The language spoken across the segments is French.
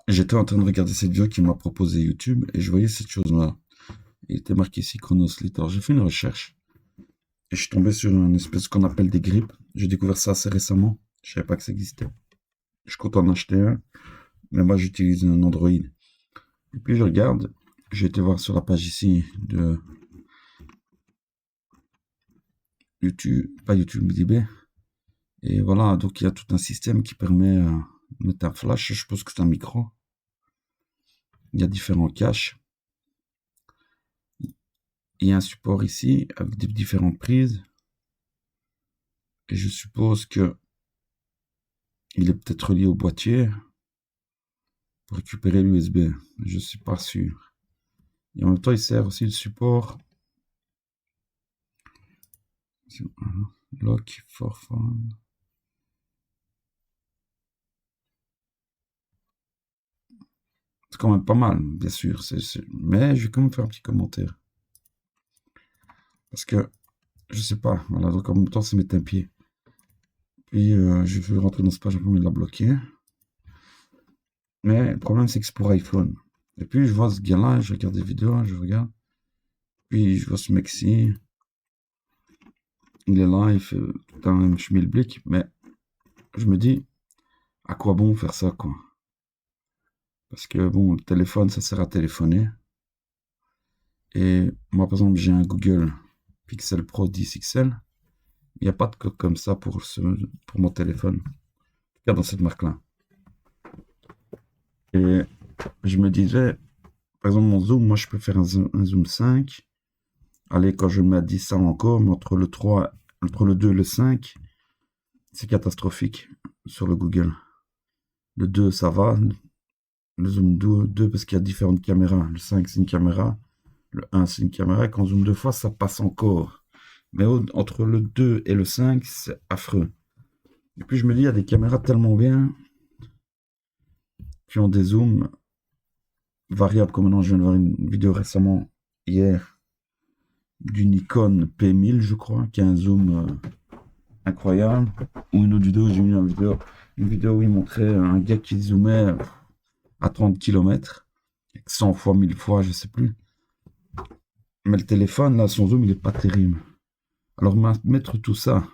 J'étais en train de regarder cette vidéo qui m'a proposé YouTube et je voyais cette chose-là. Il était marqué ici Chronoslit. Alors j'ai fait une recherche et je suis tombé sur une espèce qu'on appelle des grippes. J'ai découvert ça assez récemment. Je savais pas que ça existait. Je compte en acheter un, mais moi j'utilise un Android. Et puis je regarde, j'ai été voir sur la page ici de YouTube, pas YouTube, mais eBay. Et voilà, donc il y a tout un système qui permet de mettre un flash. Je suppose que c'est un micro. Il y a différents caches. Il y a un support ici avec des différentes prises. Et je suppose que il est peut-être relié au boîtier pour récupérer l'USB. Je suis pas sûr. Et en même temps, il sert aussi de support. Lock for phone. C'est quand même pas mal, bien sûr. Mais je vais quand même faire un petit commentaire. Parce que, je sais pas. Voilà, donc en même temps, ça met un pied. Puis, je veux rentrer dans ce page, il l'a bloqué. Mais le problème, c'est que c'est pour iPhone. Et puis, je vois ce gars-là, je regarde des vidéos, je regarde. Puis, je vois ce mec-ci. Il est là, il fait tout un schmilblick. Mais je me dis, à quoi bon faire ça, quoi? Parce que, bon, le téléphone, ça sert à téléphoner. Et moi, par exemple, j'ai un Google Pixel Pro 10 XL. Il n'y a pas de code comme ça pour mon téléphone. En tout cas, dans cette marque-là. Et je me disais, par exemple, mon zoom, moi, je peux faire un zoom 5. Allez, quand je le mets à 10, ça va encore, mais entre le 2 et le 5, c'est catastrophique sur le Google. Le 2, ça va. Le zoom 2 parce qu'il y a différentes caméras. Le 5, c'est une caméra. Le 1, c'est une caméra. Et quand on zoome deux fois, ça passe encore. Mais entre le 2 et le 5, c'est affreux. Et puis je me dis, il y a des caméras tellement bien qui ont des zooms variables. Comme maintenant, je viens de voir une vidéo récemment, hier, du Nikon P1000, je crois, qui a un zoom incroyable. Ou une autre vidéo, j'ai vu une vidéo où il montrait un gars qui zoomait à 30 km, 100 fois, 1000 fois, je sais plus. Mais le téléphone, là, son zoom, il est pas terrible. Alors, mettre tout ça,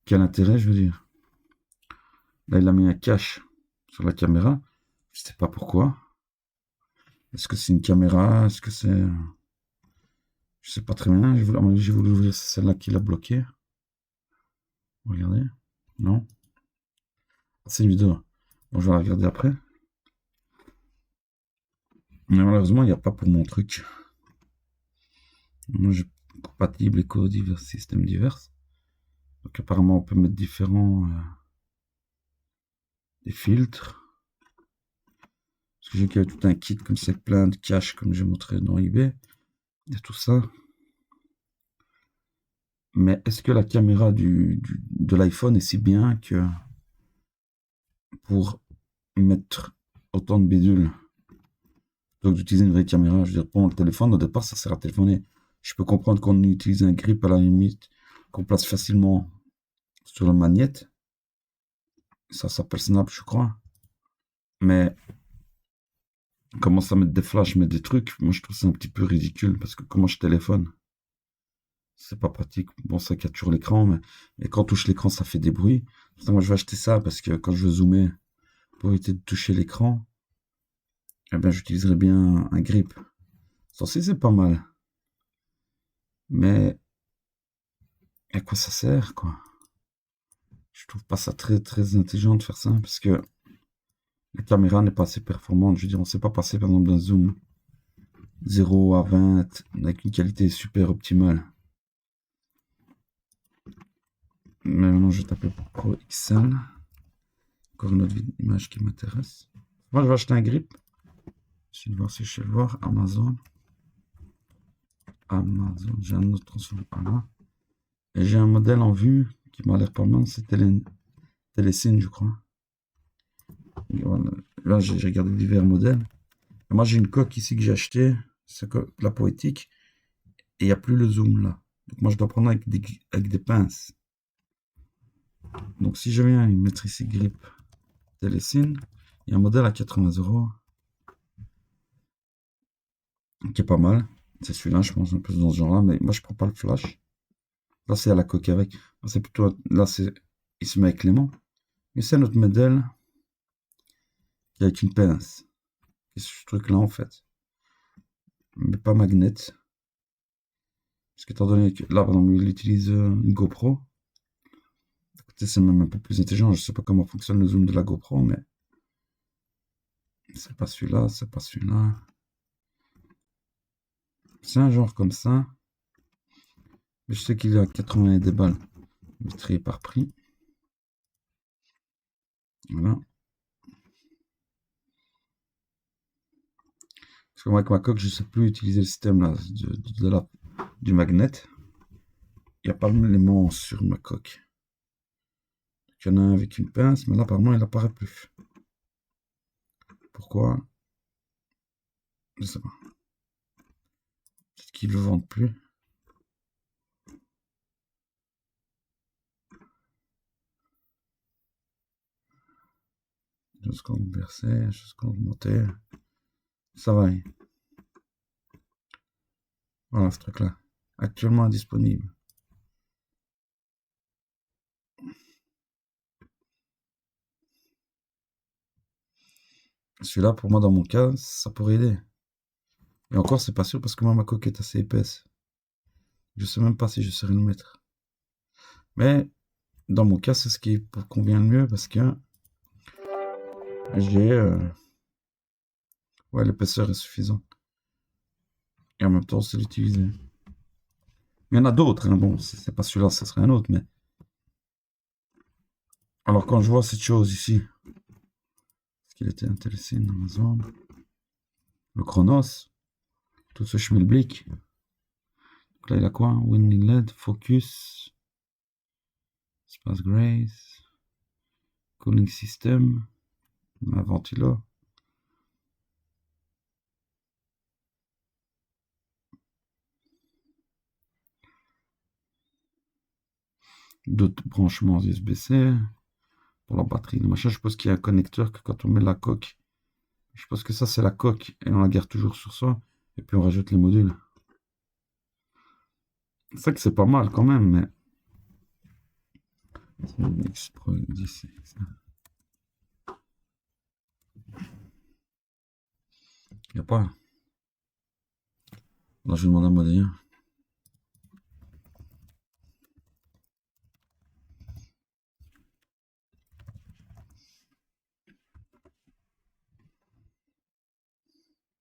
quel intérêt, je veux dire? Là, il a mis un cache sur la caméra. Je sais pas pourquoi. Est-ce que c'est une caméra? Est-ce que c'est... Je sais pas très bien. J'ai voulu ouvrir celle-là qui l'a bloqué. Regardez. Non. C'est une vidéo. Bon, je vais la regarder après. Mais malheureusement, il n'y a pas pour mon truc. Moi, j'ai compatible éco-divers, systèmes divers. Donc, apparemment, on peut mettre différents des filtres. Parce que j'ai qu'il y a tout un kit comme ça, plein de caches, comme j'ai montré dans eBay. Il y a tout ça. Mais est-ce que la caméra de l'iPhone est si bien que pour mettre autant de bidules, donc d'utiliser une vraie caméra, je veux dire, pour le téléphone, au départ, ça sert à téléphoner. Je peux comprendre qu'on utilise un grip à la limite, qu'on place facilement sur la magnète. Ça s'appelle Snap, je crois. Mais commence à mettre des flashs, mettre des trucs, moi je trouve ça un petit peu ridicule parce que comment je téléphone, c'est pas pratique. Bon, ça capture toujours l'écran, mais quand on touche l'écran, ça fait des bruits. Pourtant, moi je vais acheter ça parce que quand je veux zoomer pour éviter de toucher l'écran, eh bien j'utiliserai bien un grip. Censé, c'est pas mal. Mais à quoi ça sert, quoi? Je trouve pas ça très très intelligent de faire ça parce que la caméra n'est pas assez performante. Je veux dire, on sait pas passer par exemple d'un zoom 0 à 20 avec une qualité super optimale. Mais maintenant, je vais taper Pro XL. Encore une autre image qui m'intéresse. Moi, je vais acheter un grip. Je vais voir si je vais le voir. Amazon. Amazon. J'ai un autre sur le là. Et j'ai un modèle en vue qui m'a l'air pas mal. C'est Télécine, je crois. Et voilà. Là, j'ai regardé divers modèles. Et moi, j'ai une coque ici que j'ai achetée. C'est la poétique. Et il n'y a plus le zoom là. Donc, moi, je dois prendre avec des pinces. Donc, si je viens mettre ici grip Télécine, Il y a un modèle à 80 € qui est pas mal. C'est celui-là, je pense, un peu dans ce genre-là, mais moi je prends pas le flash. Là, c'est à la coque avec. Là, c'est plutôt. Là, c'est. Il se met avec l'aimant. Mais c'est notre modèle qui est avec une pince. C'est ce truc-là, en fait. Mais pas magnet. Parce qu'étant donné que là, par exemple, il utilise une GoPro. C'est même un peu plus intelligent. Je sais pas comment fonctionne le zoom de la GoPro, mais c'est pas celui-là, c'est pas celui-là. C'est un genre comme ça. Mais je sais qu'il est à 80 des balles. Je vais trier par prix. Voilà. Parce que moi, avec ma coque, je sais plus utiliser le système là, du magnet. Il n'y a pas l'élément sur ma coque. Il y en a un avec une pince, mais là, apparemment, il apparaît plus. Pourquoi? Je sais pas. Peut-être qu'ils le vendent plus. Jusqu'en versé, jusqu'en monté. Ça va. Voilà ce truc-là. Actuellement indisponible. Celui-là, pour moi, dans mon cas, ça pourrait aider. Et encore, c'est pas sûr parce que moi, ma coque est assez épaisse. Je sais même pas si je saurais le mettre. Mais dans mon cas, c'est ce qui convient le mieux parce que j'ai. Ouais, l'épaisseur est suffisante. Et en même temps, c'est l'utiliser. Il y en a d'autres, hein. Bon, si c'est pas celui-là, ce serait un autre, mais. Alors, quand je vois cette chose ici, est-ce qu'il était intéressé dans Amazon? Le Chronos, tout ce schmilblick. Donc là, il a quoi? Winning LED, Focus, Space Grace, Cooling System, un ventilo. D'autres branchements USB-C pour la batterie. Le machin, je suppose qu'il y a un connecteur que quand on met la coque, je suppose que ça c'est la coque et on la garde toujours sur soi. Et puis on rajoute les modules. C'est vrai que c'est pas mal quand même, mais. Il n'y a pas. Là, je vais demander à Modéen.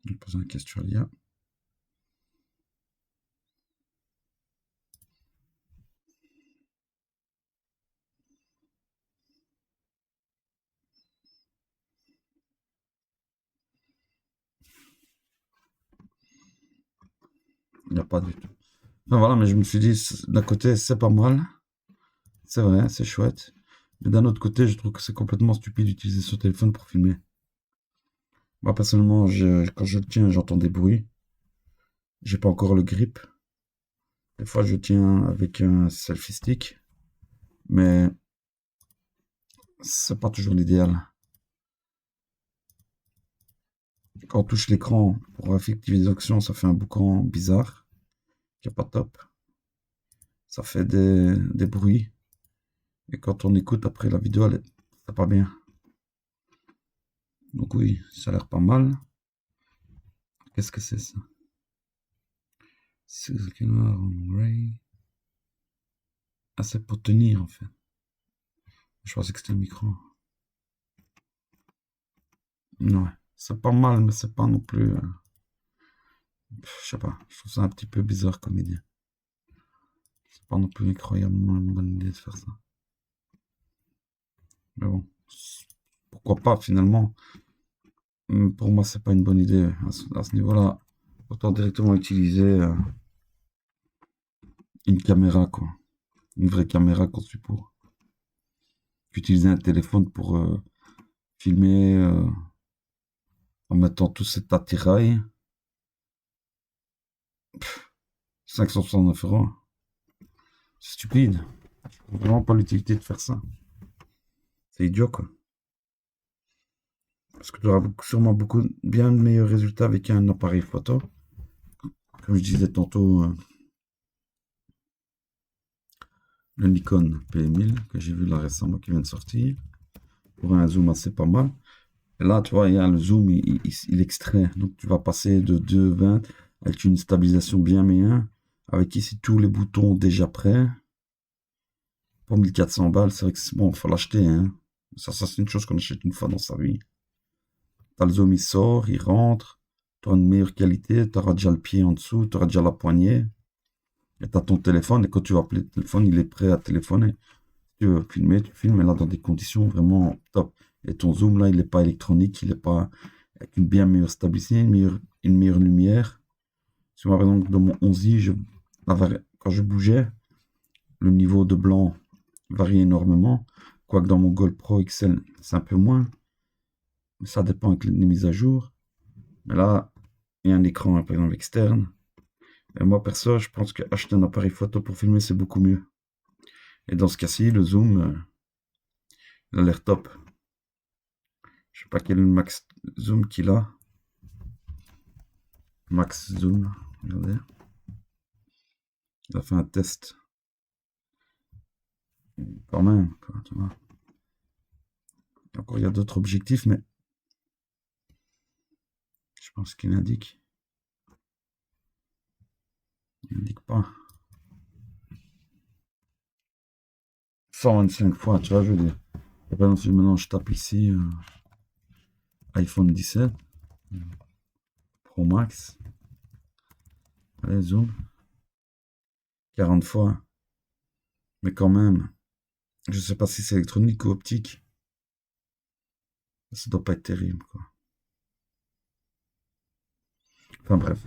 Je vais poser une question à l'IA. Il n'y a pas du tout. Enfin, voilà, mais je me suis dit, d'un côté, c'est pas mal. C'est vrai, c'est chouette. Mais d'un autre côté, je trouve que c'est complètement stupide d'utiliser son téléphone pour filmer. Moi, personnellement, quand je le tiens, j'entends des bruits. J'ai pas encore le grip. Des fois, je tiens avec un selfie stick. Mais c'est pas toujours l'idéal. Quand on touche l'écran pour effectuer des actions, ça fait un boucan bizarre, qui est pas top. Ça fait des bruits. Et quand on écoute après la vidéo, c'est pas bien. Donc oui, ça a l'air pas mal. Qu'est-ce que c'est ça? Ah, c'est pour tenir en fait. Je pensais que c'était le micro. Ouais, c'est pas mal, mais c'est pas non plus. Je sais pas, je trouve ça un petit peu bizarre comme idée. C'est pas non plus incroyablement une bonne idée de faire ça. Mais bon, pourquoi pas finalement. Pour moi, c'est pas une bonne idée à ce niveau-là. Autant directement utiliser une caméra, quoi. Une vraie caméra conçue pour. Utiliser un téléphone pour filmer en mettant tout cet attirail. 569 €. C'est stupide. Je vois vraiment pas l'utilité de faire ça. C'est idiot, quoi. Parce que tu auras sûrement bien de meilleurs résultats avec un appareil photo. Comme je disais tantôt, le Nikon P1000 que j'ai vu là récemment qui vient de sortir. Pour un zoom assez pas mal. Et là, tu vois, il y a le zoom, il extrait. Donc tu vas passer de 2,20 avec une stabilisation bien meilleure. Avec ici tous les boutons déjà prêts. Pour 1400 balles, c'est vrai que c'est bon, faut l'acheter. Hein. Ça c'est une chose qu'on achète une fois dans sa vie. T'as le zoom, il sort, il rentre. Tu auras une meilleure qualité. Tu auras déjà le pied en dessous. Tu auras déjà la poignée. Et tu as ton téléphone. Et quand tu vas appeler le téléphone, il est prêt à téléphoner. Si tu veux filmer, tu filmes. Et là, dans des conditions vraiment top. Et ton zoom, là, il n'est pas électronique. Il n'est pas avec une bien meilleure stabilité, une meilleure lumière. Si moi, par exemple, dans mon 11i, quand je bougeais, le niveau de blanc varie énormément. Quoique dans mon GoPro XL, c'est un peu moins. Mais ça dépend avec les mises à jour. Mais là, il y a un écran, par exemple, externe. Et moi, perso, je pense qu'acheter un appareil photo pour filmer, c'est beaucoup mieux. Et dans ce cas-ci, le zoom, il a l'air top. Je sais pas quel est le max zoom qu'il a. Max zoom, regardez. Il a fait un test. Quand même, quoi, tu vois. Encore, il y a d'autres objectifs, mais je pense qu'il indique. Il n'indique pas. 125 fois, tu vois, je veux dire. Et par exemple, si maintenant je tape ici iPhone 17 Pro Max. Allez, zoom. 40 fois. Mais quand même, je sais pas si c'est électronique ou optique. Ça doit pas être terrible, quoi. Enfin bref.